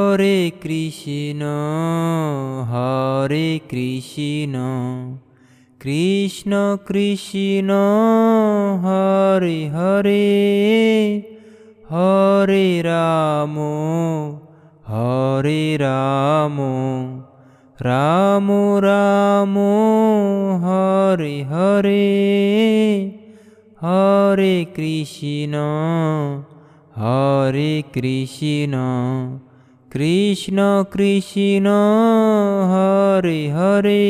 হরে কৃষ্ণ হরে কৃষ্ণ কৃষ্ণ কৃষ্ণ হরে হরে হরে রাম রাম রাম হরে হরে হরে কৃষ্ণ কৃষ্ণ কৃষ্ণ হরে হরে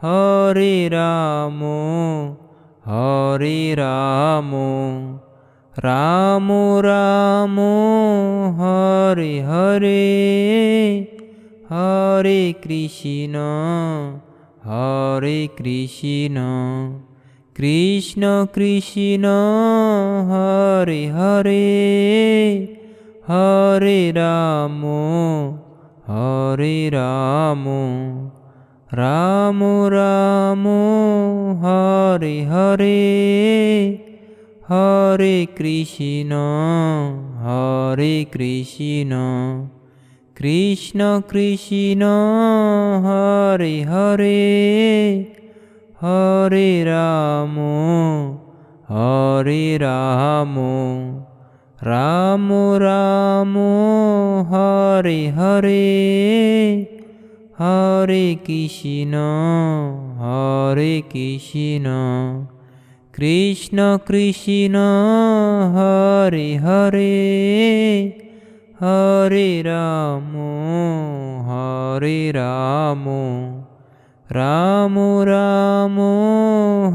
হরে রাম রাম রাম হরে হরে হরে কৃষ্ণ কৃষ্ণ কৃষ্ণ হরে হরে হরে রাম রাম রাম হরে হরে হরে কৃষ্ণ কৃষ্ণ কৃষ্ণ হরে হরে হরে রাম রাম রাম হরে হরে হরে কৃষ্ণ কৃষ্ণ কৃষ্ণ হরে হরে হরে রাম রাম রাম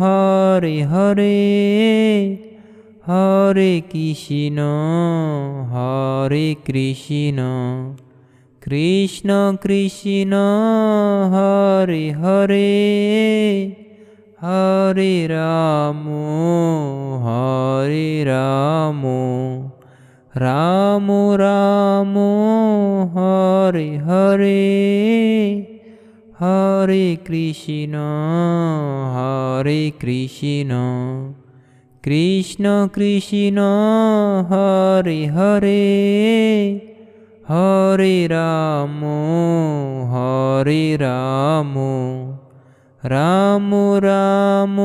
হরে হরে হরে কৃষ্ণ কৃষ্ণ কৃষ্ণ হরে হরে হরে রাম রাম রাম হরে হরে হরে কৃষ্ণ কৃষ্ণ কৃষ্ণ হরে হরে হরে রাম রাম রাম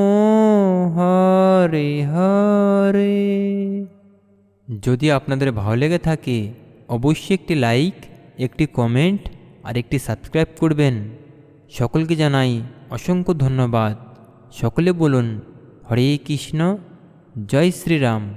হরে হরে। যদি আপনাদের ভালো লেগে থাকে অবশ্যই একটি লাইক, একটি কমেন্ট আর একটি সাবস্ক্রাইব করবেন। সকলকে জানাই অসংখ্য ধন্যবাদ। সকলে বলুন হরে কৃষ্ণ, জয় শ্রীরাম।